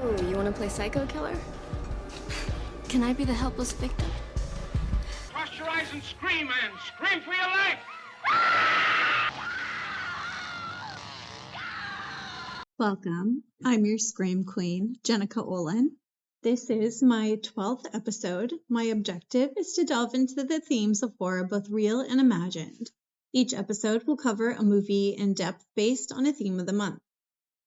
Oh, you want to play psycho killer? Can I be the helpless victim? Cross your eyes and scream, man. Scream for your life. Welcome. I'm your Scream Queen, Jenica Olin. This is my 12th episode. My objective is to delve into the themes of horror, both real and imagined. Each episode will cover a movie in depth based on a theme of the month.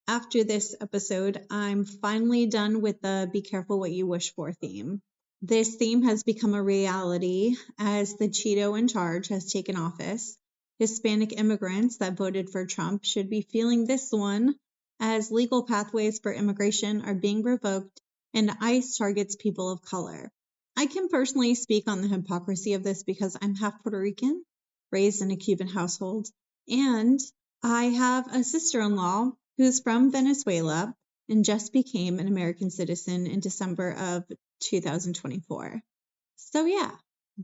After this episode, I'm finally done with the Be Careful What You Wish For theme. This theme has become a reality as the Cheeto in charge has taken office. Hispanic immigrants that voted for Trump should be feeling this one, as legal pathways for immigration are being revoked and ICE targets people of color. I can personally speak on the hypocrisy of this because I'm half Puerto Rican, raised in a Cuban household, and I have a sister-in-law who's from Venezuela and just became an American citizen in December of 2024. So yeah,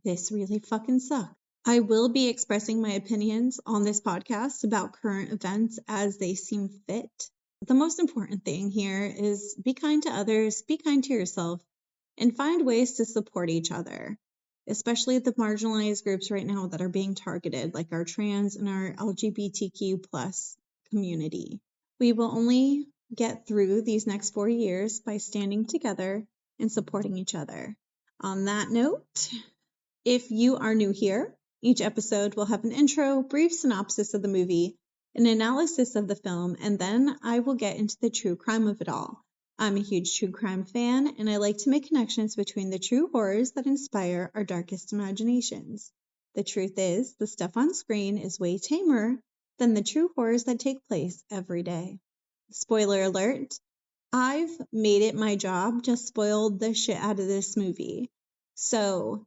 this really fucking sucks. I will be expressing my opinions on this podcast about current events as they seem fit. The most important thing here is be kind to others, be kind to yourself, and find ways to support each other, especially the marginalized groups right now that are being targeted, like our trans and our LGBTQ plus community. We will only get through these next 4 years by standing together and supporting each other. On that note, if you are new here, each episode will have an intro, brief synopsis of the movie, an analysis of the film, and then I will get into the true crime of it all. I'm a huge true crime fan, and I like to make connections between the true horrors that inspire our darkest imaginations. The truth is, the stuff on screen is way tamer than the true horrors that take place every day. Spoiler alert, I've made it my job to spoil the shit out of this movie. So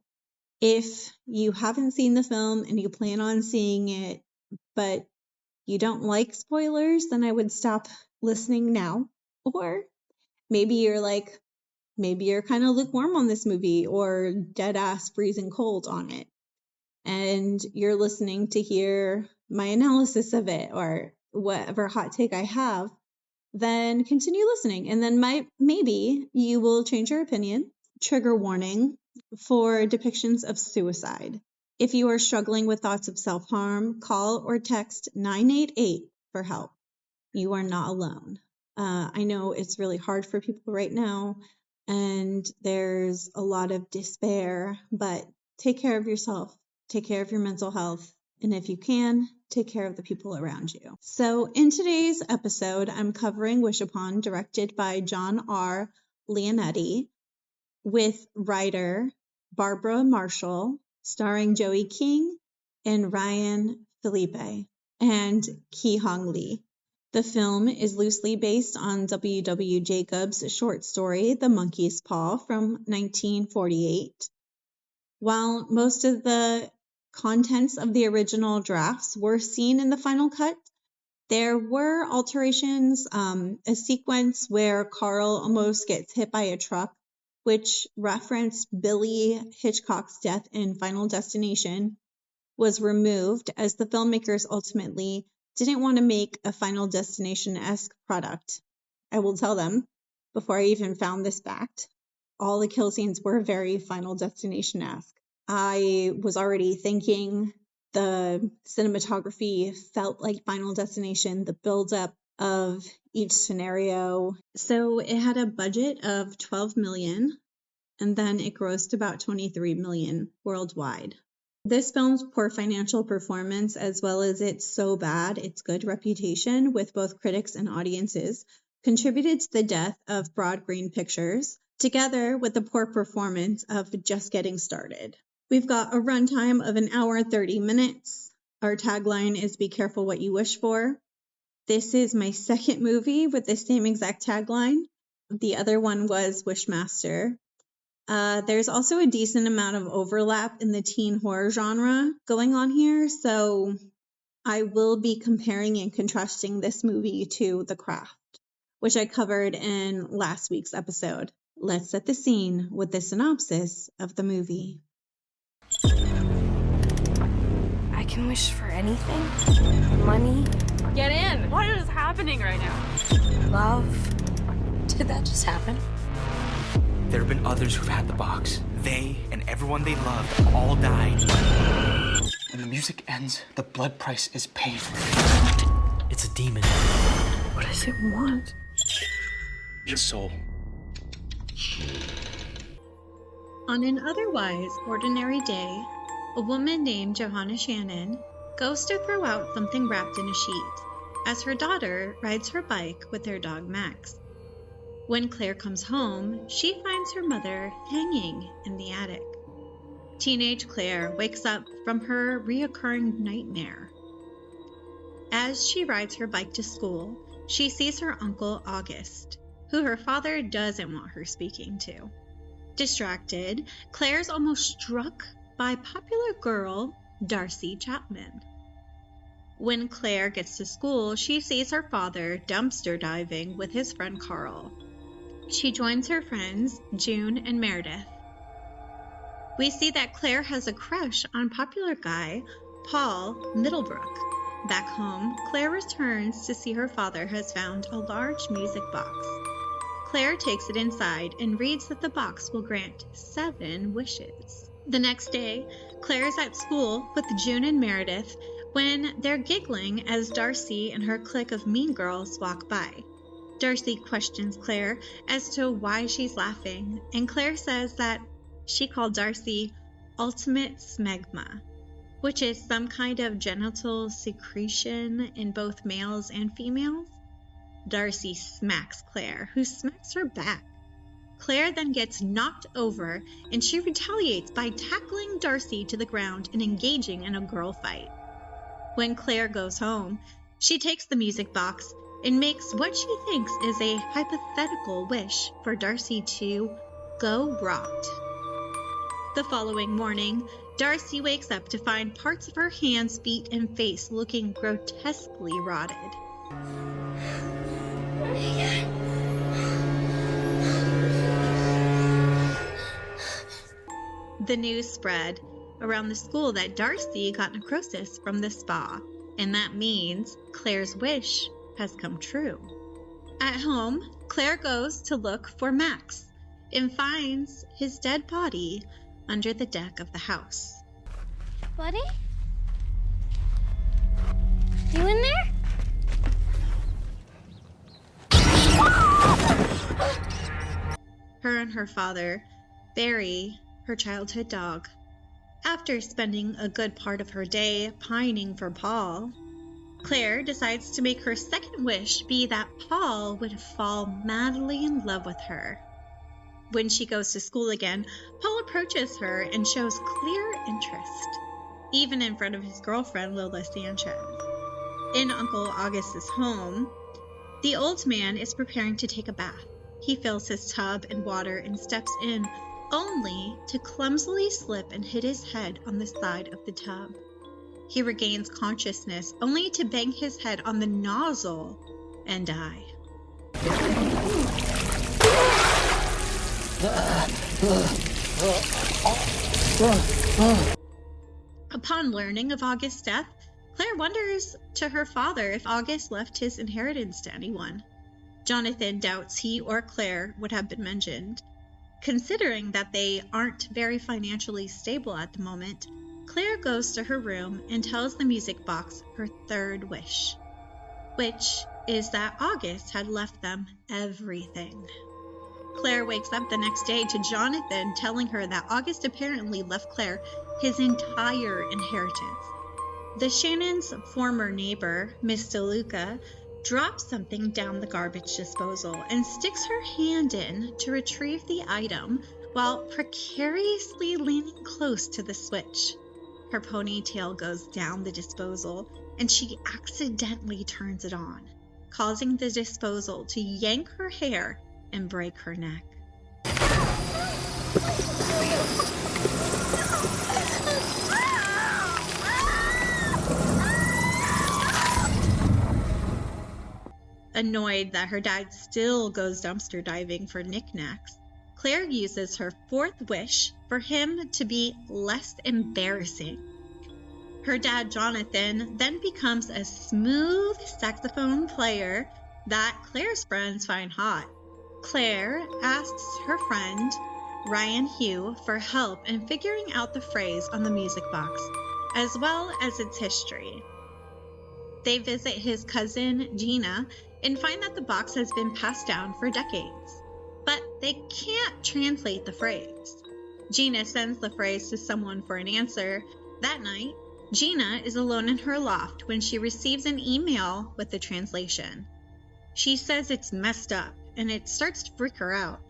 if you haven't seen the film and you plan on seeing it, but you don't like spoilers, then I would stop listening now. Or maybe you're kind of lukewarm on this movie or dead ass freezing cold on it. And you're listening to hear my analysis of it or whatever hot take I have, then continue listening. And then maybe you will change your opinion. Trigger warning for depictions of suicide. If you are struggling with thoughts of self-harm, call or text 988 for help. You are not alone. I know it's really hard for people right now, and there's a lot of despair, but take care of yourself. Take care of your mental health. And if you can, take care of the people around you. So in today's episode, I'm covering Wish Upon, directed by John R. Leonetti, with writer Barbara Marshall, starring Joey King and Ryan Phillippe and Ki Hong Lee. The film is loosely based on W.W. Jacobs' short story, The Monkeys Paw, from 1948. While most of the contents of the original drafts were seen in the final cut, there were alterations, a sequence where Carl almost gets hit by a truck, which referenced Billy Hitchcock's death in Final Destination, was removed as the filmmakers ultimately didn't want to make a Final Destination-esque product. I will tell them, before I even found this fact, all the kill scenes were very Final Destination-esque. I was already thinking the cinematography felt like Final Destination, the build-up of each scenario. So it had a budget of $12 million, and then it grossed about $23 million worldwide. This film's poor financial performance, as well as its so bad, its good reputation with both critics and audiences, contributed to the death of Broad Green Pictures, together with the poor performance of Just Getting Started. We've got a runtime of 1 hour and 30 minutes. Our tagline is Be Careful What You Wish For. This is my second movie with the same exact tagline. The other one was Wishmaster. There's also a decent amount of overlap in the teen horror genre going on here, so I will be comparing and contrasting this movie to The Craft, which I covered in last week's episode. Let's set the scene with the synopsis of the movie. I can wish for anything. Money. Get in! What is happening right now? Love. Did that just this happen? There have been others who've had the box. They and everyone they loved all died. When the music ends, the blood price is paid. It's a demon. What does it want? Your soul. On an otherwise ordinary day, a woman named Johanna Shannon goes to throw out something wrapped in a sheet as her daughter rides her bike with their dog Max. When Claire comes home, she finds her mother hanging in the attic. Teenage Claire wakes up from her reoccurring nightmare. As she rides her bike to school, she sees her uncle August, who her father doesn't want her speaking to. Distracted, Claire's almost struck by popular girl Darcy Chapman. When Claire gets to school, she sees her father dumpster diving with his friend Carl. She joins her friends June and Meredith. We see that Claire has a crush on popular guy Paul Middlebrook. Back home, Claire returns to see her father has found a large music box. Claire takes it inside and reads that the box will grant 7 wishes. The next day, Claire is at school with June and Meredith when they're giggling as Darcy and her clique of mean girls walk by. Darcy questions Claire as to why she's laughing, and Claire says that she called Darcy ultimate smegma, which is some kind of genital secretion in both males and females. Darcy smacks Claire, who smacks her back. Claire then gets knocked over, and she retaliates by tackling Darcy to the ground and engaging in a girl fight. When Claire goes home, she takes the music box and makes what she thinks is a hypothetical wish for Darcy to go rot. The following morning, Darcy wakes up to find parts of her hands, feet, and face looking grotesquely rotted. The news spread around the school that Darcy got necrosis from the spa, and that means Claire's wish has come true. At home, Claire goes to look for Max and finds his dead body under the deck of the house. Buddy? You in there? Her and her father bury her childhood dog. After spending a good part of her day pining for Paul, Claire decides to make her second wish be that Paul would fall madly in love with her. When she goes to school again, Paul approaches her and shows clear interest, even in front of his girlfriend Lola Sanchez. In Uncle August's home, the old man is preparing to take a bath. He fills his tub in water and steps in, only to clumsily slip and hit his head on the side of the tub. He regains consciousness, only to bang his head on the nozzle and die. Upon learning of August's death, Claire wonders to her father if August left his inheritance to anyone. Jonathan doubts he or Claire would have been mentioned. Considering that they aren't very financially stable at the moment, Claire goes to her room and tells the music box her third wish, which is that August had left them everything. Claire wakes up the next day to Jonathan telling her that August apparently left Claire his entire inheritance. The Shannons' former neighbor, Miss DeLuca, drops something down the garbage disposal and sticks her hand in to retrieve the item while precariously leaning close to the switch. Her ponytail goes down the disposal and she accidentally turns it on, causing the disposal to yank her hair and break her neck. Annoyed that her dad still goes dumpster diving for knickknacks, Claire uses her fourth wish for him to be less embarrassing. Her dad, Jonathan, then becomes a smooth saxophone player that Claire's friends find hot. Claire asks her friend, Ryan Hugh, for help in figuring out the phrase on the music box, as well as its history. They visit his cousin, Gina, and find that the box has been passed down for decades, but they can't translate the phrase. Gina sends the phrase to someone for an answer. That night, Gina is alone in her loft when she receives an email with the translation. She says it's messed up, and it starts to freak her out.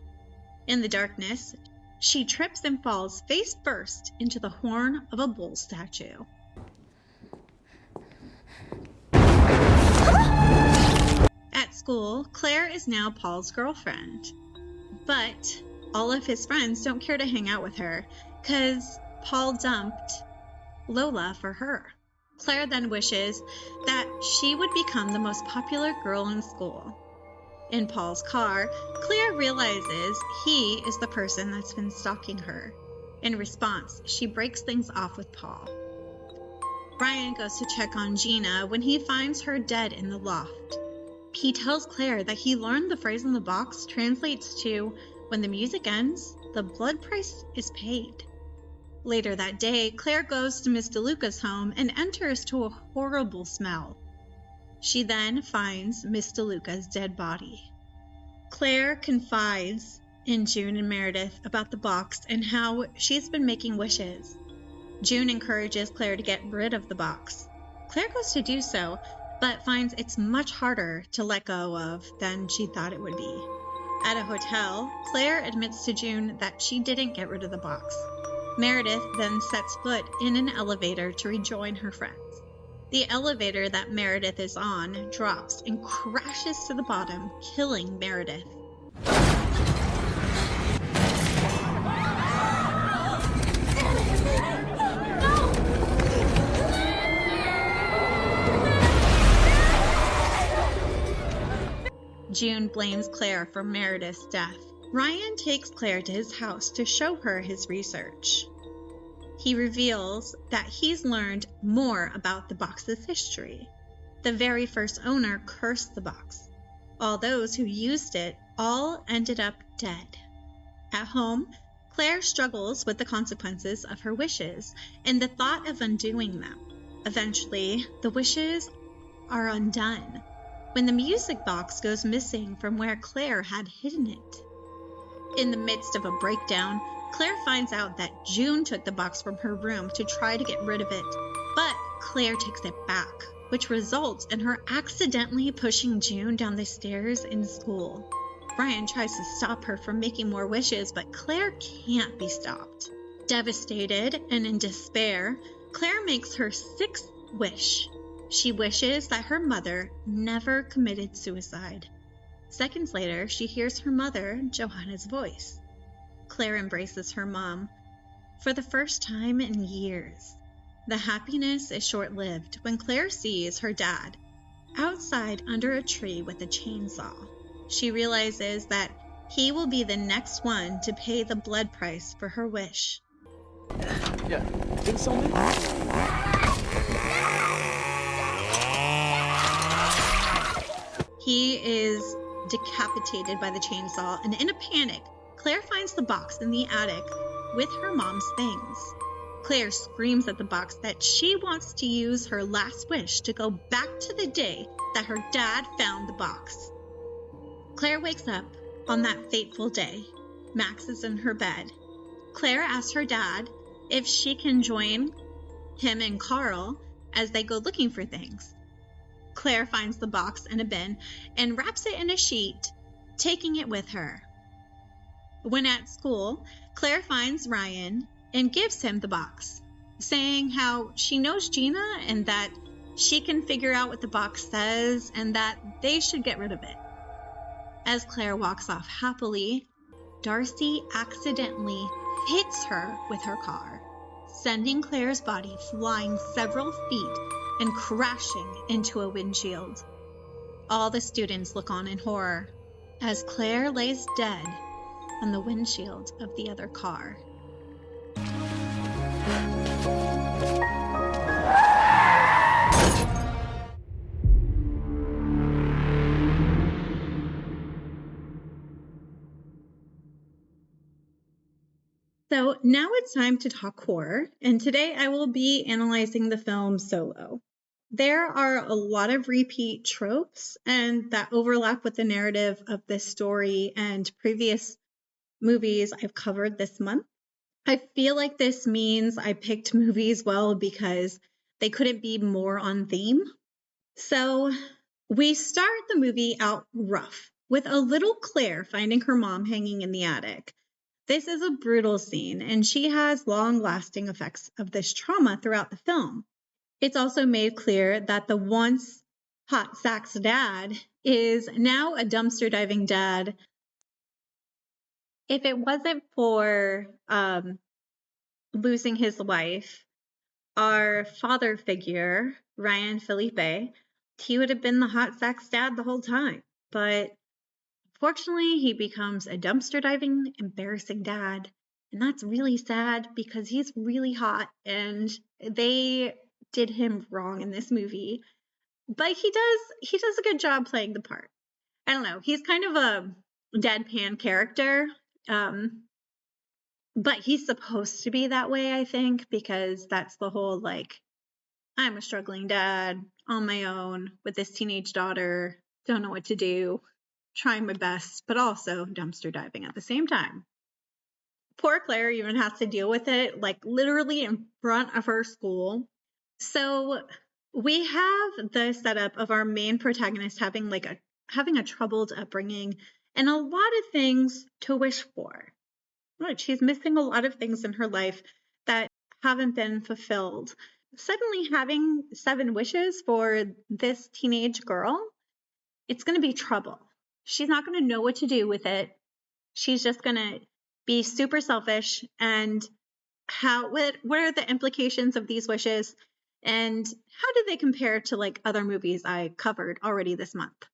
In the darkness, she trips and falls face first into the horn of a bull statue. At school, Claire is now Paul's girlfriend. But all of his friends don't care to hang out with her because Paul dumped Lola for her. Claire then wishes that she would become the most popular girl in school. In Paul's car, Claire realizes he is the person that's been stalking her. In response, she breaks things off with Paul. Ryan goes to check on Gina when he finds her dead in the loft. He tells Claire that he learned the phrase in the box translates to, when the music ends, the blood price is paid. Later that day, Claire goes to Miss DeLuca's home and enters to a horrible smell. She then finds Miss DeLuca's dead body. Claire confides in June and Meredith about the box and how she's been making wishes. June encourages Claire to get rid of the box. Claire goes to do so, but finds it's much harder to let go of than she thought it would be. At a hotel, Claire admits to June that she didn't get rid of the box. Meredith then sets foot in an elevator to rejoin her friends. The elevator that Meredith is on drops and crashes to the bottom, killing Meredith. June blames Claire for Meredith's death. Ryan takes Claire to his house to show her his research. He reveals that he's learned more about the box's history. The very first owner cursed the box. All those who used it all ended up dead. At home, Claire struggles with the consequences of her wishes and the thought of undoing them. Eventually, the wishes are undone when the music box goes missing from where Claire had hidden it. In the midst of a breakdown, Claire finds out that June took the box from her room to try to get rid of it, but Claire takes it back, which results in her accidentally pushing June down the stairs in school. Ryan tries to stop her from making more wishes, but Claire can't be stopped. Devastated and in despair, Claire makes her sixth wish. She wishes that her mother never committed suicide. Seconds later, she hears her mother, Johanna's voice. Claire embraces her mom for the first time in years. The happiness is short-lived when Claire sees her dad outside under a tree with a chainsaw. She realizes that he will be the next one to pay the blood price for her wish. Yeah, think so, He is decapitated by the chainsaw, and in a panic, Claire finds the box in the attic with her mom's things. Claire screams at the box that she wants to use her last wish to go back to the day that her dad found the box. Claire wakes up on that fateful day. Max is in her bed. Claire asks her dad if she can join him and Carl as they go looking for things. Claire finds the box in a bin and wraps it in a sheet, taking it with her. When at school, Claire finds Ryan and gives him the box, saying how she knows Gina and that she can figure out what the box says and that they should get rid of it. As Claire walks off happily, Darcy accidentally hits her with her car, sending Claire's body flying several feet and crashing into a windshield. All the students look on in horror as Claire lays dead on the windshield of the other car. So now it's time to talk horror, and today I will be analyzing the film Solo. There are a lot of repeat tropes and that overlap with the narrative of this story and previous movies I've covered this month. I feel like this means I picked movies well because they couldn't be more on theme. So we start the movie out rough with a little Claire finding her mom hanging in the attic. This is a brutal scene, and she has long-lasting effects of this trauma throughout the film. It's also made clear that the once hot Zach's dad is now a dumpster diving dad. If it wasn't for losing his wife, our father figure, Ryan Phillippe, he would have been the hot Zach's dad the whole time. But fortunately, he becomes a dumpster diving, embarrassing dad. And that's really sad because he's really hot and they did him wrong in this movie. But he does a good job playing the part. I don't know. He's kind of a deadpan character. But he's supposed to be that way, I think, because that's the whole, like, I'm a struggling dad on my own with this teenage daughter, don't know what to do, trying my best, but also dumpster diving at the same time. Poor Claire even has to deal with it, like, literally in front of her school. So we have the setup of our main protagonist having a troubled upbringing and a lot of things to wish for. Right, she's missing a lot of things in her life that haven't been fulfilled. Suddenly having 7 wishes for this teenage girl, it's going to be trouble. She's not going to know what to do with it. She's just going to be super selfish. And what are the implications of these wishes? And how do they compare to like other movies I covered already this month?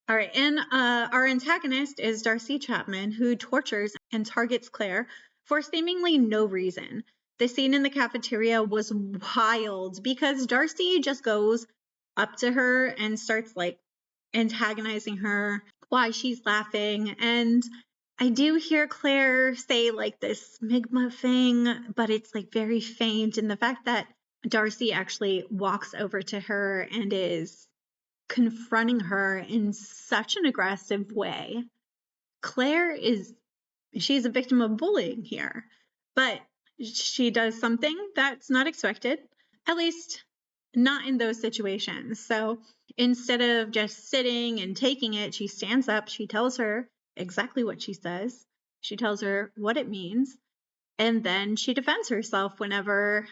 All right, and our antagonist is Darcy Chapman, who tortures and targets Claire for seemingly no reason. The scene in the cafeteria was wild because Darcy just goes up to her and starts like antagonizing her while she's laughing. And I do hear Claire say like this smegma thing, but it's like very faint. And the fact that Darcy actually walks over to her and is confronting her in such an aggressive way. Claire she's a victim of bullying here, but she does something that's not expected, at least not in those situations. So instead of just sitting and taking it, she stands up, she tells her exactly what she says, she tells her what it means, and then she defends herself whenever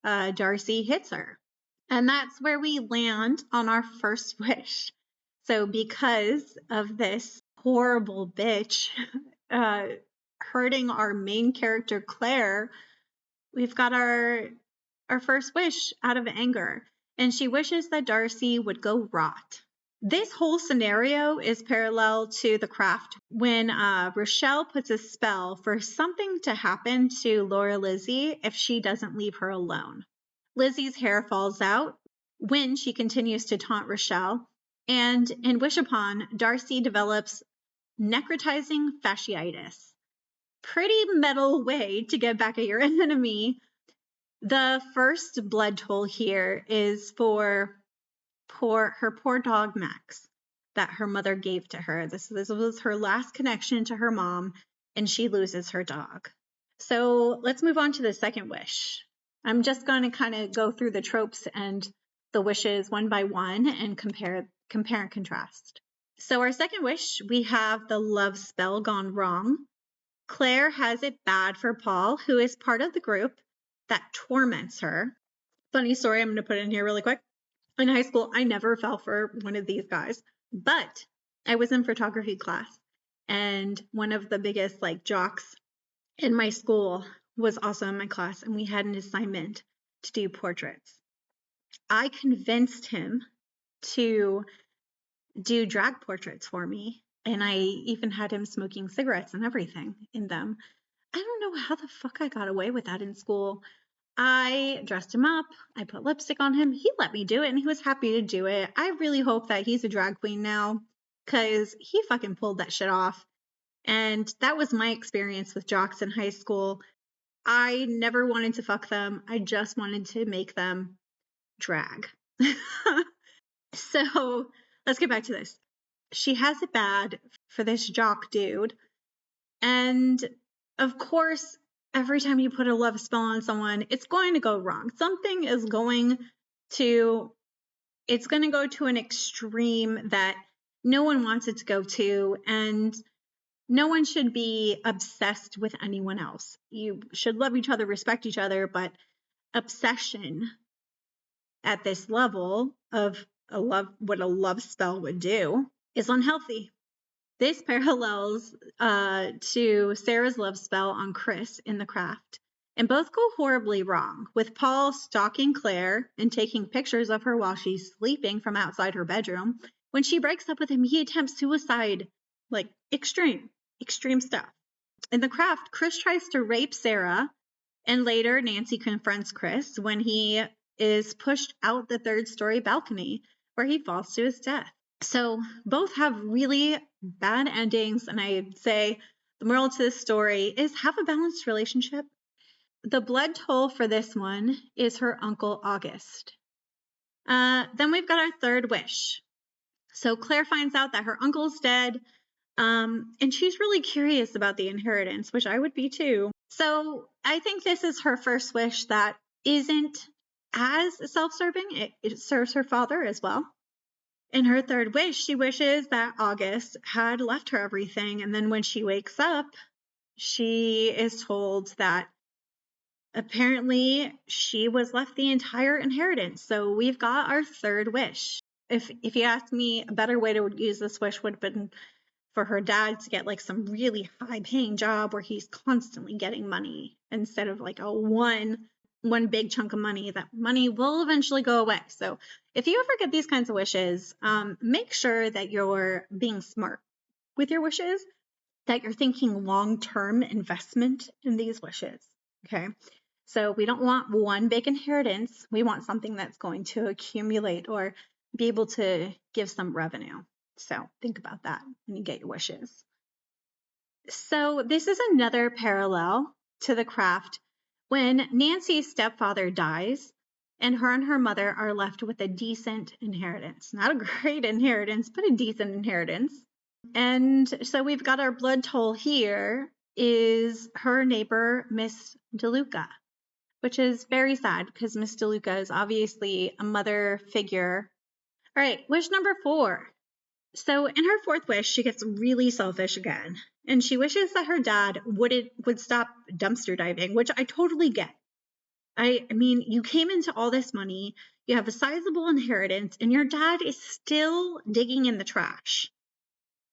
Darcy hits her. And that's where we land on our first wish. So because of this horrible bitch hurting our main character, Claire, we've got our first wish out of anger. And she wishes that Darcy would go rot. This whole scenario is parallel to The Craft when Rochelle puts a spell for something to happen to Laura Lizzie if she doesn't leave her alone. Lizzie's hair falls out when she continues to taunt Rochelle, and in Wish Upon, Darcy develops necrotizing fasciitis. Pretty metal way to get back at your enemy. The first blood toll here is for her poor dog Max that her mother gave to her. This was her last connection to her mom, and she loses her dog. So let's move on to the second wish. I'm just going to kind of go through the tropes and the wishes one by one and compare and contrast. So our second wish, we have the love spell gone wrong. Claire has it bad for Paul, who is part of the group that torments her. Funny story, I'm going to put in here really quick. In high school, I never fell for one of these guys, but I was in photography class, and one of the biggest like jocks in my school was also in my class, and we had an assignment to do portraits. I convinced him to do drag portraits for me, and I even had him smoking cigarettes and everything in them. I don't know how the fuck I got away with that in school. I dressed him up, I put lipstick on him, he let me do it, and he was happy to do it. I really hope that he's a drag queen now, because he fucking pulled that shit off. And that was my experience with jocks in high school. I never wanted to fuck them. I just wanted to make them drag. So let's get back to this. She has it bad for this jock dude. And of course, every time you put a love spell on someone, it's going to go wrong. Something is going to, it's going to go to an extreme that no one wants it to go to. And no one should be obsessed with anyone else. You should love each other, respect each other, but obsession at this level of what a love spell would do is unhealthy. This parallels to Sarah's love spell on Chris in The Craft, and both go horribly wrong, with Paul stalking Claire and taking pictures of her while she's sleeping from outside her bedroom. When she breaks up with him, he attempts suicide. Like, extreme stuff. In The Craft, Chris tries to rape Sarah, and later Nancy confronts Chris when he is pushed out the third-story balcony, where he falls to his death. So both have really bad endings, and I'd say the moral to this story is have a balanced relationship. The blood toll for this one is her uncle August. Then we've got our third wish. So Claire finds out that her uncle's dead, and she's really curious about the inheritance, which I would be too. So I think this is her first wish that isn't as self-serving. It serves her father as well. In her third wish, she wishes that August had left her everything. And then when she wakes up, she is told that apparently she was left the entire inheritance. So we've got our third wish. If you ask me, a better way to use this wish would have been for her dad to get like some really high paying job where he's constantly getting money instead of like a one big chunk of money. That money will eventually go away. So if you ever get these kinds of wishes, make sure that you're being smart with your wishes, that you're thinking long-term investment in these wishes. Okay. So we don't want one big inheritance. We want something that's going to accumulate or be able to give some revenue. So think about that when you get your wishes. So this is another parallel to The Craft when Nancy's stepfather dies and her mother are left with a decent inheritance. Not a great inheritance, but a decent inheritance. And so we've got our blood toll here is her neighbor, Miss DeLuca, which is very sad because Miss DeLuca is obviously a mother figure. All right, wish number 4. So in her fourth wish, she gets really selfish again, and she wishes that her dad would stop dumpster diving, which I totally get. I mean, you came into all this money, you have a sizable inheritance, and your dad is still digging in the trash.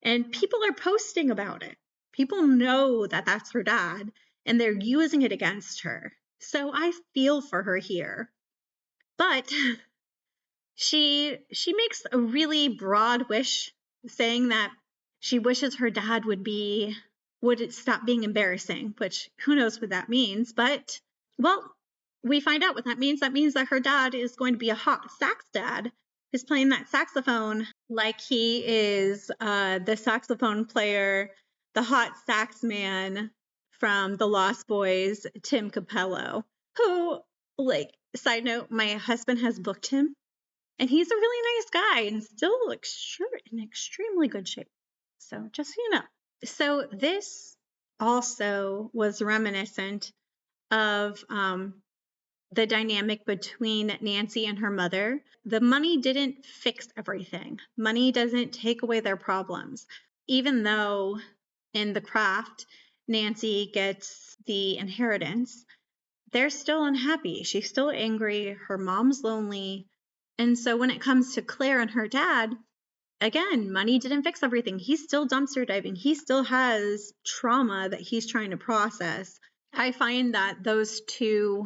And people are posting about it. People know that that's her dad, and they're using it against her. So I feel for her here. But she makes a really broad wish, saying that she wishes her dad would stop being embarrassing, which who knows what that means. But, well, we find out what that means. That means that her dad is going to be a hot sax dad, who's playing that saxophone like he is the saxophone player, the hot sax man from The Lost Boys, Tim Capello, who, like, side note, my husband has booked him. And he's a really nice guy and still looks in extremely good shape. So just so you know. So this also was reminiscent of the dynamic between Nancy and her mother. The money didn't fix everything. Money doesn't take away their problems. Even though in The Craft, Nancy gets the inheritance, they're still unhappy. She's still angry. Her mom's lonely. And so when it comes to Claire and her dad, again, money didn't fix everything. He's still dumpster diving. He still has trauma that he's trying to process. I find that those two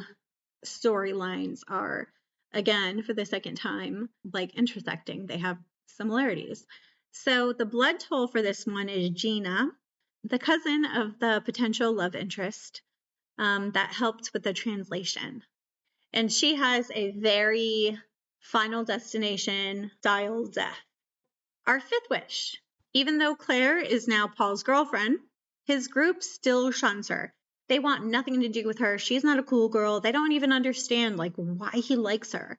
storylines are, again, for the second time, like intersecting. They have similarities. So the blood toll for this one is Gina, the cousin of the potential love interest that helped with the translation. And she has a very Final Destination style death. Our fifth wish. Even though Claire is now Paul's girlfriend, his group still shuns her. They want nothing to do with her. She's not a cool girl. They don't even understand like why he likes her.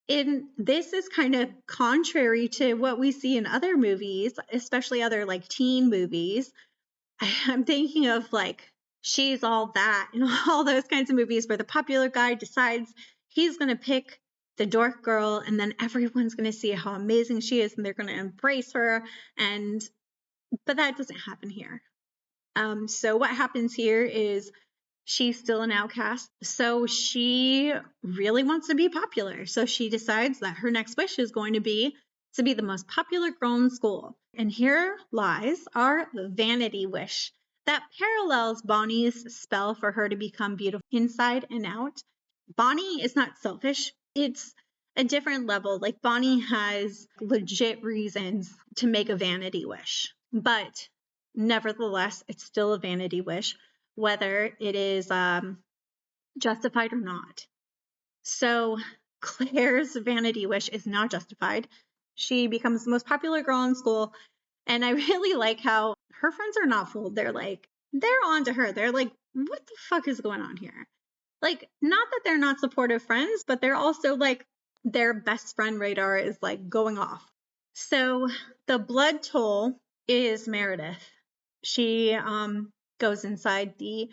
And this is kind of contrary to what we see in other movies, especially other like teen movies. I'm thinking of like She's All That and all those kinds of movies where the popular guy decides he's going to pick the dork girl and then everyone's going to see how amazing she is and they're going to embrace her. But that doesn't happen here. So what happens here is she's still an outcast. So she really wants to be popular. So she decides that her next wish is going to be the most popular girl in school. And here lies our vanity wish that parallels Bonnie's spell for her to become beautiful inside and out. Bonnie is not selfish. It's a different level. Like Bonnie has legit reasons to make a vanity wish. But nevertheless, it's still a vanity wish, whether it is justified or not. So Claire's vanity wish is not justified. She becomes the most popular girl in school. And I really like how her friends are not fooled. They're on to her. They're like, what the fuck is going on here? Like, not that they're not supportive friends, but they're also like, their best friend radar is like going off. So the blood toll is Meredith. She goes inside the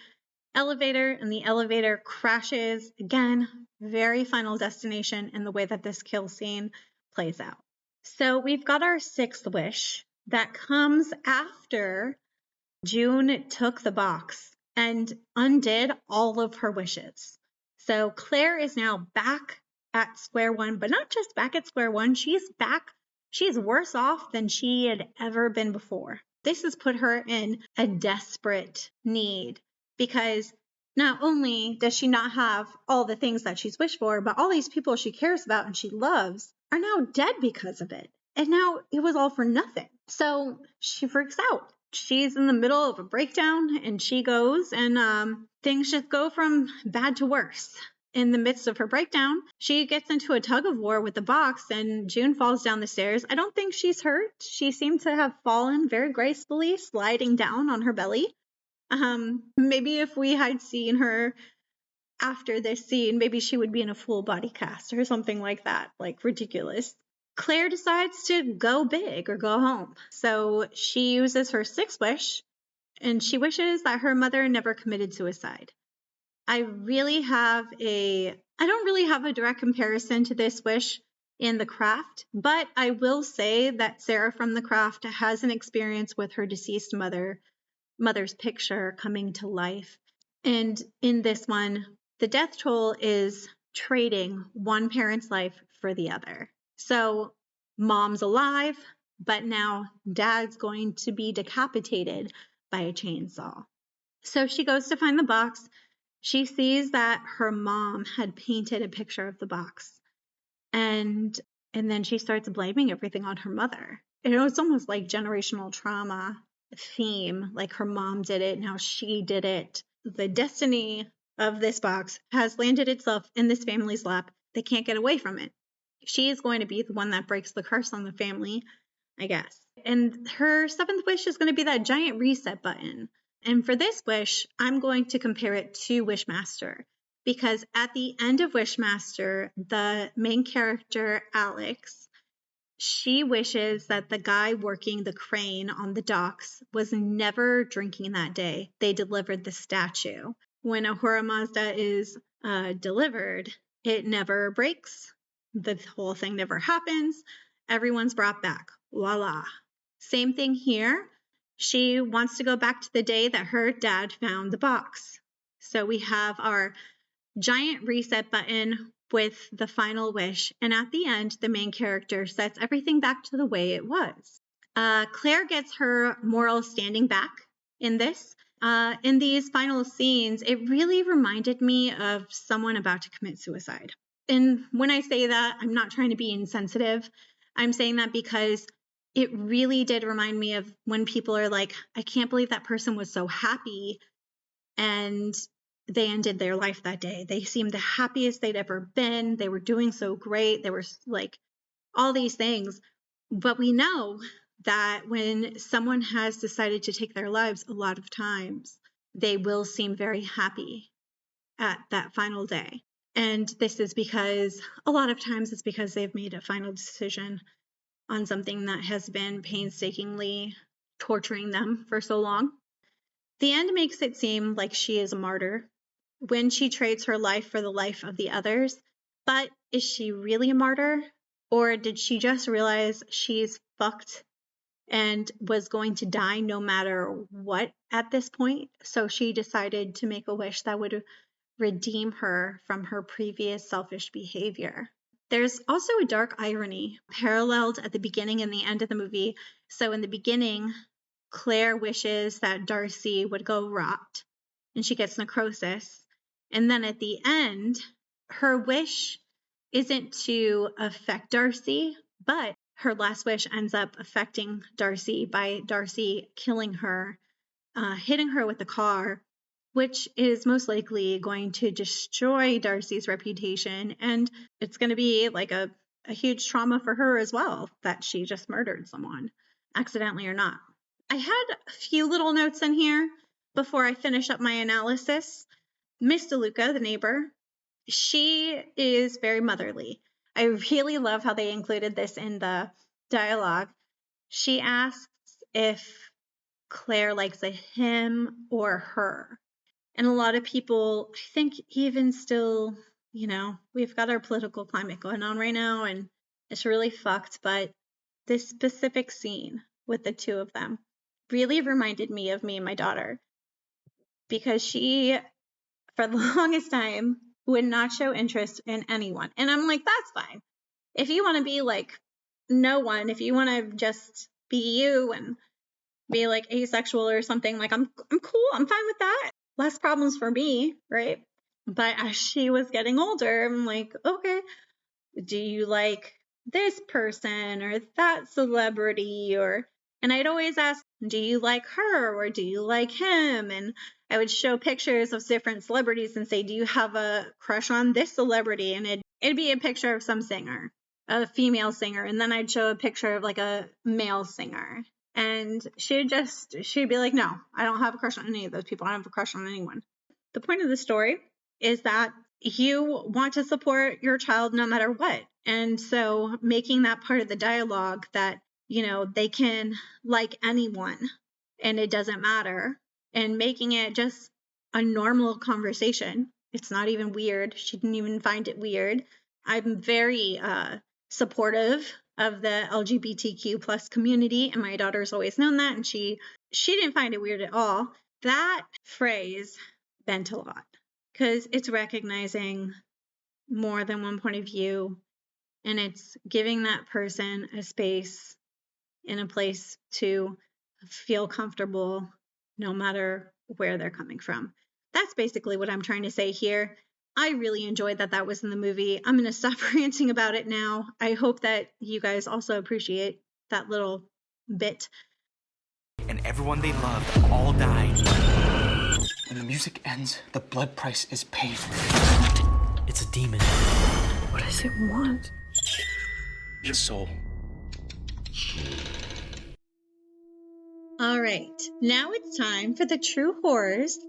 elevator and the elevator crashes. Again, very Final Destination in the way that this kill scene plays out. So we've got our sixth wish that comes after June took the box and undid all of her wishes. So Claire is now back at square one, but not just back at square one. She's worse off than she had ever been before. This has put her in a desperate need because not only does she not have all the things that she's wished for, but all these people she cares about and she loves are now dead because of it. And now it was all for nothing. So she freaks out. She's in the middle of a breakdown and she goes and things just go from bad to worse. In the midst of her breakdown, she gets into a tug of war with the box and June falls down the stairs. I don't think she's hurt. She seemed to have fallen very gracefully, sliding down on her belly. Maybe if we had seen her after this scene, maybe she would be in a full body cast or something like that, like ridiculous. Claire decides to go big or go home. So she uses her sixth wish and she wishes that her mother never committed suicide. I don't really have a direct comparison to this wish in The Craft, but I will say that Sarah from The Craft has an experience with her deceased mother's picture coming to life. And in this one, the death toll is trading one parent's life for the other. So mom's alive, but now dad's going to be decapitated by a chainsaw. So she goes to find the box. She sees that her mom had painted a picture of the box. And then she starts blaming everything on her mother. And it was almost like generational trauma theme, like her mom did it, now she did it. The destiny of this box has landed itself in this family's lap. They can't get away from it. She is going to be the one that breaks the curse on the family, I guess. And her seventh wish is going to be that giant reset button. And for this wish, I'm going to compare it to Wishmaster, because at the end of Wishmaster, the main character, Alex, she wishes that the guy working the crane on the docks was never drinking that day. They delivered the statue. When Ahura Mazda is delivered, it never breaks. The whole thing never happens. Everyone's brought back. Voila. Same thing here. She wants to go back to the day that her dad found the box. So we have our giant reset button with the final wish. And at the end, the main character sets everything back to the way it was. Claire gets her moral standing back in this. In these final scenes, it really reminded me of someone about to commit suicide. And when I say that, I'm not trying to be insensitive. I'm saying that because it really did remind me of when people are like, I can't believe that person was so happy and they ended their life that day. They seemed the happiest they'd ever been. They were doing so great. They were like all these things. But we know that when someone has decided to take their lives, a lot of times they will seem very happy at that final day. And this is because a lot of times it's because they've made a final decision on something that has been painstakingly torturing them for so long. The end makes it seem like she is a martyr when she trades her life for the life of the others. But is she really a martyr? Or did she just realize she's fucked and was going to die no matter what at this point? So she decided to make a wish that would redeem her from her previous selfish behavior. There's also a dark irony paralleled at the beginning and the end of the movie. So in the beginning, Claire wishes that Darcy would go rot and she gets necrosis. And then at the end, her wish isn't to affect Darcy, but her last wish ends up affecting Darcy by Darcy killing her, hitting her with a car, which is most likely going to destroy Darcy's reputation. And it's going to be like a huge trauma for her as well, that she just murdered someone, accidentally or not. I had a few little notes in here before I finish up my analysis. Miss DeLuca, the neighbor, she is very motherly. I really love how they included this in the dialogue. She asks if Claire likes a him or her. And a lot of people, I think even still, we've got our political climate going on right now and it's really fucked. But this specific scene with the two of them really reminded me of me and my daughter, because she, for the longest time, would not show interest in anyone. And I'm like, that's fine. If you want to be like no one, if you want to just be you and be like asexual or something, like I'm cool, I'm fine with that. Less problems for me, right? But as she was getting older, I'm like, okay, do you like this person or that celebrity? And I'd always ask, do you like her or do you like him? And I would show pictures of different celebrities and say, do you have a crush on this celebrity? And it'd be a picture of some singer, a female singer. And then I'd show a picture of like a male singer. And she'd be like, no, I don't have a crush on any of those people. I don't have a crush on anyone. The point of the story is that you want to support your child no matter what. And so making that part of the dialogue that, they can like anyone and it doesn't matter, and making it just a normal conversation. It's not even weird. She didn't even find it weird. I'm very supportive of the LGBTQ plus community, and my daughter's always known that, and she didn't find it weird at all. That phrase meant a lot because it's recognizing more than one point of view, and it's giving that person a space and a place to feel comfortable no matter where they're coming from. That's basically what I'm trying to say here. I really enjoyed that was in the movie. I'm going to stop ranting about it now. I hope that you guys also appreciate that little bit. And everyone they loved all died. When the music ends, the blood price is paid. It's a demon. What does it want? Your soul. All right, now it's time for the true horrors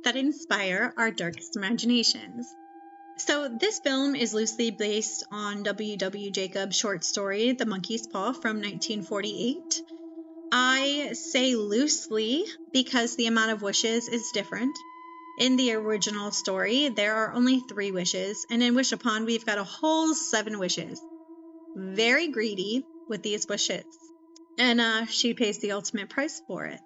that inspire our darkest imaginations. So this film is loosely based on W.W. Jacobs' short story, The Monkeys Paw from 1948. I say loosely because the amount of wishes is different. In the original story, there are only 3 wishes, and in Wish Upon, we've got a whole 7 wishes. Very greedy with these wishes, and she pays the ultimate price for it.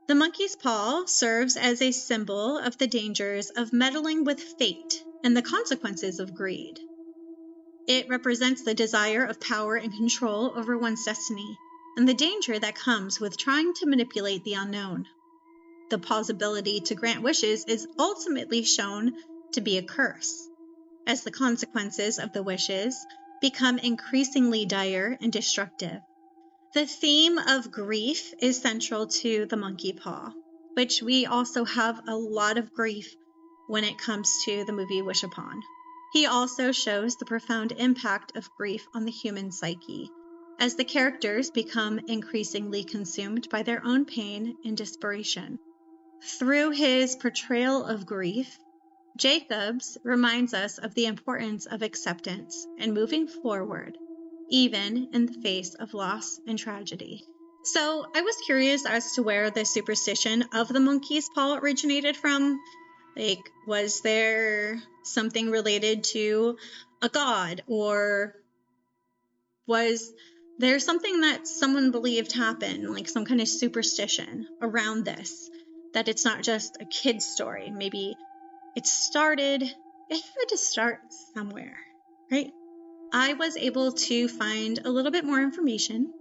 The monkey's paw serves as a symbol of the dangers of meddling with fate and the consequences of greed. It represents the desire of power and control over one's destiny, and the danger that comes with trying to manipulate the unknown. The paw's ability to grant wishes is ultimately shown to be a curse, as the consequences of the wishes become increasingly dire and destructive. The theme of grief is central to the monkey paw, which we also have a lot of grief when it comes to the movie Wish Upon. He also shows the profound impact of grief on the human psyche. as the characters become increasingly consumed by their own pain and desperation. Through his portrayal of grief, Jacobs reminds us of the importance of acceptance and moving forward, even in the face of loss and tragedy. So I was curious as to where the superstition of the monkey's paw originated from. Like, was there something related to a god, or was there something that someone believed happened, like some kind of superstition around this, that it's not just a kid's story? Maybe it had to start somewhere, right? I was able to find a little bit more information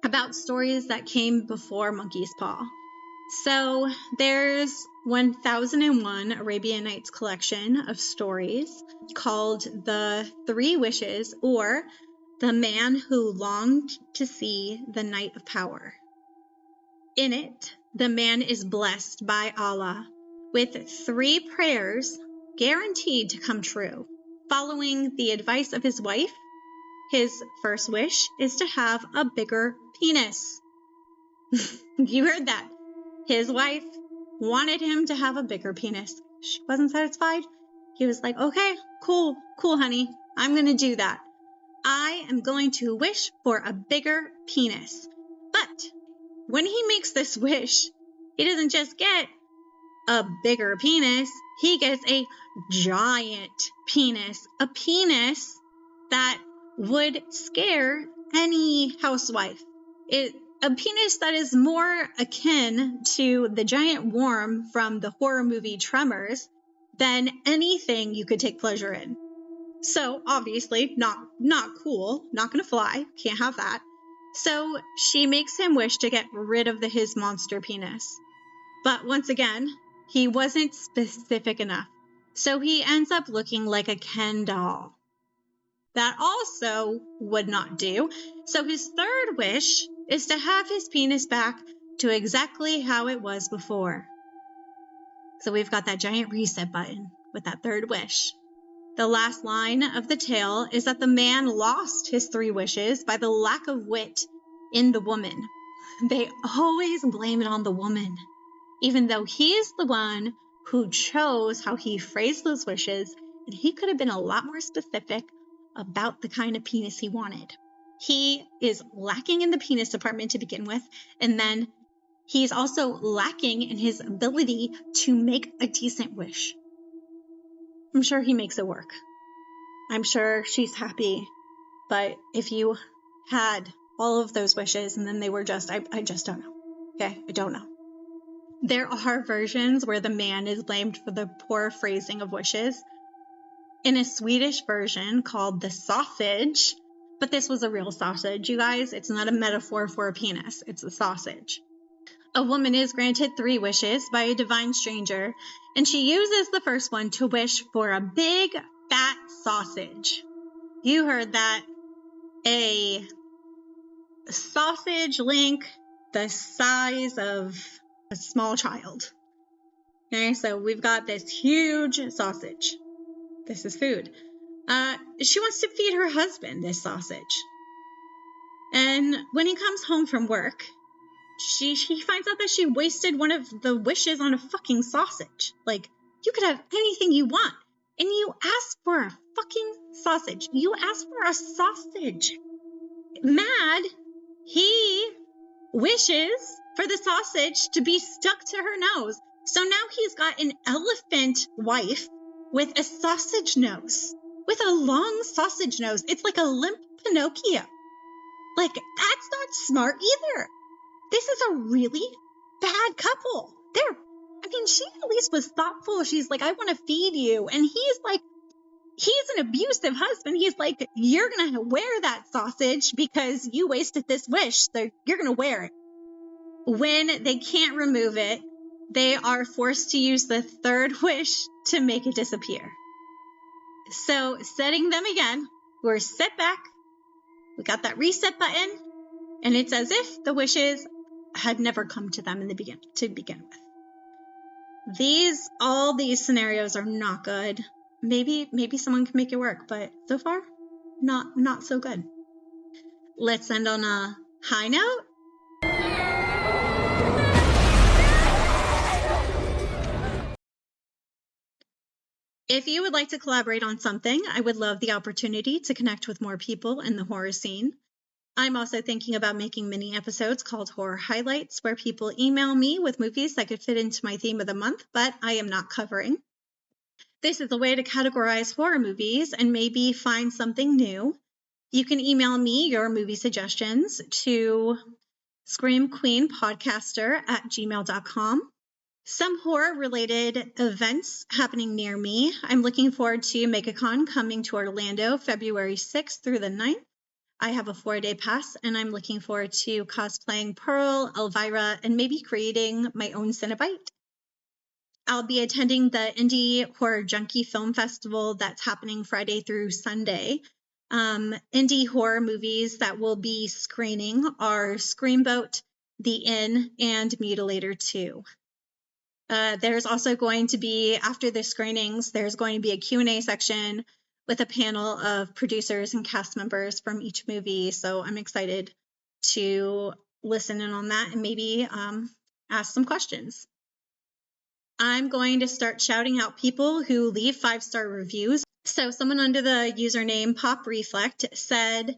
about stories that came before Monkey's Paw. So there's 1001 Arabian Nights collection of stories called The Three Wishes, or The Man Who Longed to See the Night of Power. In it, the man is blessed by Allah with 3 prayers guaranteed to come true. Following the advice of his wife, his first wish is to have a bigger penis. You heard that. His wife wanted him to have a bigger penis. She wasn't satisfied. He was like, okay, cool, honey. I'm going to do that. I am going to wish for a bigger penis. But when he makes this wish, he doesn't just get a bigger penis. He gets a giant penis. A penis that would scare any housewife. A penis that is more akin to the giant worm from the horror movie Tremors than anything you could take pleasure in. So obviously not cool, not gonna fly, can't have that. So she makes him wish to get rid of his monster penis. But once again, he wasn't specific enough. So he ends up looking like a Ken doll. That also would not do. So his third wish is to have his penis back to exactly how it was before. So we've got that giant reset button with that third wish. The last line of the tale is that the man lost his 3 wishes by the lack of wit in the woman. They always blame it on the woman, even though he's the one who chose how he phrased those wishes, and he could have been a lot more specific about the kind of penis he wanted. He is lacking in the penis department to begin with, and then he's also lacking in his ability to make a decent wish. I'm sure he makes it work. I'm sure she's happy, but if you had all of those wishes and then they were just, I just don't know. Okay, I don't know. There are versions where the man is blamed for the poor phrasing of wishes. In a Swedish version called the sausage, but this was a real sausage, you guys. It's not a metaphor for a penis. It's a sausage. A woman is granted 3 wishes by a divine stranger, and she uses the first one to wish for a big, fat sausage. You heard that. A sausage link the size of a small child. Okay, so we've got this huge sausage. This is food. She wants to feed her husband this sausage. And when he comes home from work, she finds out that she wasted one of the wishes on a fucking sausage. Like, you could have anything you want, and you asked for a fucking sausage. You asked for a sausage. Mad, he wishes for the sausage to be stuck to her nose. So now he's got an elephant wife with a sausage nose. With a long sausage nose. It's like a limp Pinocchio. Like, that's not smart either. This is a really bad couple. She at least was thoughtful. She's like, I want to feed you. And he's like, he's an abusive husband. He's like, you're going to wear that sausage because you wasted this wish. So you're going to wear it. When they can't remove it, they are forced to use the third wish to make it disappear. So setting them again, we're set back. We got that reset button. And it's as if the wishes had never come to them to begin with. All these scenarios are not good. Maybe someone can make it work, but so far, not so good. let's end on a high note. If you would like to collaborate on something, I would love the opportunity to connect with more people in the horror scene. I'm also thinking about making mini episodes called Horror Highlights, where people email me with movies that could fit into my theme of the month, but I am not covering. This is a way to categorize horror movies and maybe find something new. You can email me your movie suggestions to screamqueenpodcaster@gmail.com. Some horror-related events happening near me. I'm looking forward to MegaCon coming to Orlando February 6th through the 9th. I have a 4-day pass, and I'm looking forward to cosplaying Pearl, Elvira, and maybe creating my own Cenobite. I'll be attending the Indie Horror Junkie Film Festival that's happening Friday through Sunday. Indie horror movies that will be screening are Screamboat, The Inn, and Mutilator 2. There's also going to be, after the screenings, there's going to be a Q&A section with a panel of producers and cast members from each movie. So I'm excited to listen in on that and maybe ask some questions. I'm going to start shouting out people who leave 5-star reviews. So someone under the username Pop Reflect said,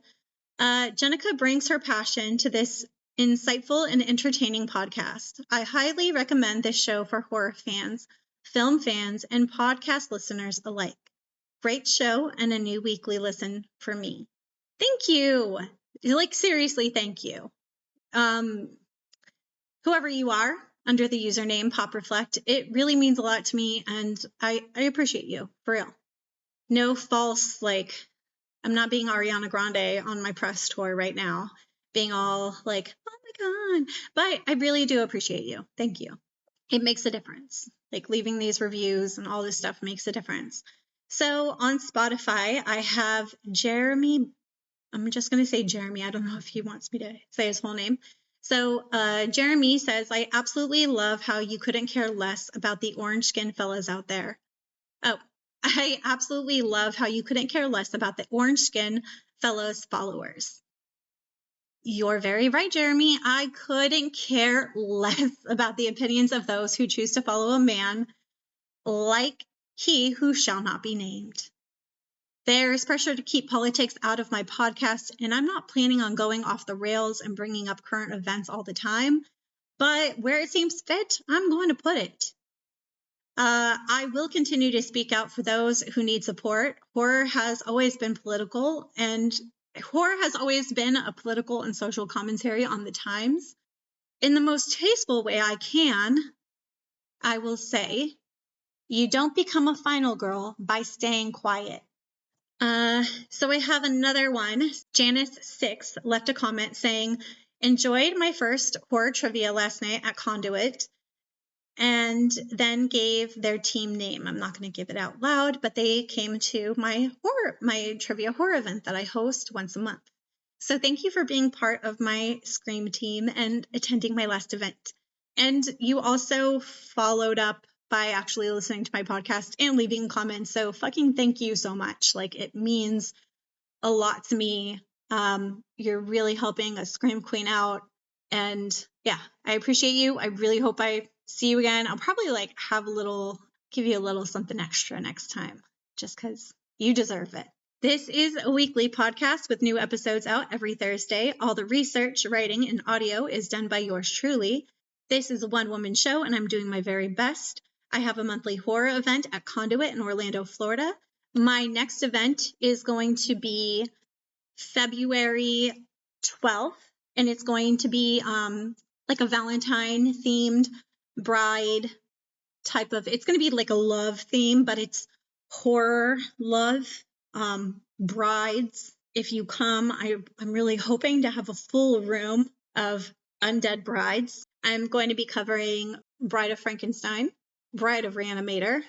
Jenica brings her passion to this insightful and entertaining podcast. I highly recommend this show for horror fans, film fans, and podcast listeners alike. Great show and a new weekly listen for me. Thank you. Like, seriously, thank you. Whoever you are under the username Pop Reflect, it really means a lot to me, and I appreciate you, for real. No false, like, I'm not being Ariana Grande on my press tour right now, being all like, oh my God, but I really do appreciate you. Thank you. It makes a difference. Like, leaving these reviews and all this stuff makes a difference. So on Spotify, I have Jeremy. I'm just going to say Jeremy. I don't know if he wants me to say his whole name. So Jeremy says, I absolutely love how you couldn't care less about the orange skin fellas out there. Oh, I absolutely love how you couldn't care less about the orange skin fellows followers. You're very right, Jeremy. I couldn't care less about the opinions of those who choose to follow a man like he who shall not be named. There's pressure to keep politics out of my podcast, and I'm not planning on going off the rails and bringing up current events all the time, but where it seems fit, I'm going to put it. I will continue to speak out for those who need support. Horror has always been political, and horror has always been a political and social commentary on the times. In the most tasteful way I can, I will say, you don't become a final girl by staying quiet. So I have another one. Janice6 left a comment saying, enjoyed my first horror trivia last night at Conduit, and then gave their team name. I'm not going to give it out loud, but they came to my trivia horror event that I host once a month. So thank you for being part of my Scream team and attending my last event. And you also followed up by actually listening to my podcast and leaving comments. So fucking thank you so much. Like, it means a lot to me. You're really helping a Scream Queen out. And yeah, I appreciate you. I really hope I see you again. I'll probably give you a little something extra next time, just because you deserve it. This is a weekly podcast with new episodes out every Thursday. All the research, writing, and audio is done by yours truly. This is a one-woman show, and I'm doing my very best. I have a monthly horror event at Conduit in Orlando, Florida. My next event is going to be February 12th, and it's going to be like a Valentine-themed bride type of, it's going to be like a love theme, but it's horror love. Brides, if you come, I'm really hoping to have a full room of undead brides. I'm going to be covering Bride of Frankenstein, Bride of Reanimator,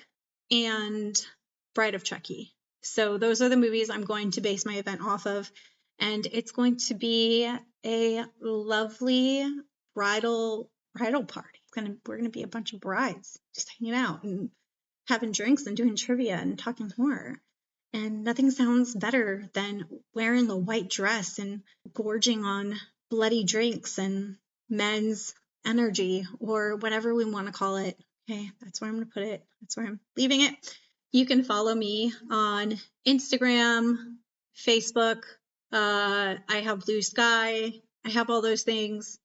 and Bride of Chucky. So those are the movies I'm going to base my event off of, and it's going to be a lovely bridal party. We're going to be a bunch of brides just hanging out and having drinks and doing trivia and talking horror. And nothing sounds better than wearing the white dress and gorging on bloody drinks and men's energy, or whatever we want to call it. Okay, that's where I'm going to put it. That's where I'm leaving it. You can follow me on Instagram, Facebook. I have Blue Sky. I have all those things.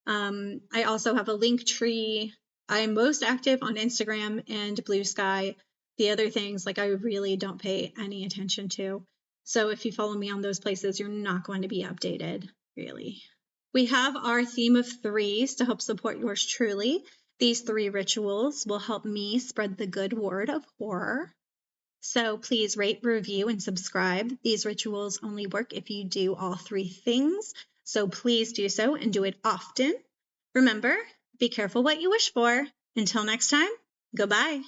I also have a link tree. I'm most active on Instagram and Blue Sky. The other things, like, I really don't pay any attention to. So if you follow me on those places, you're not going to be updated, really. We have our theme of threes to help support yours truly. These 3 rituals will help me spread the good word of horror. So please rate, review, and subscribe. These rituals only work if you do all 3 things. So please do so and do it often. Remember, be careful what you wish for. Until next time, goodbye.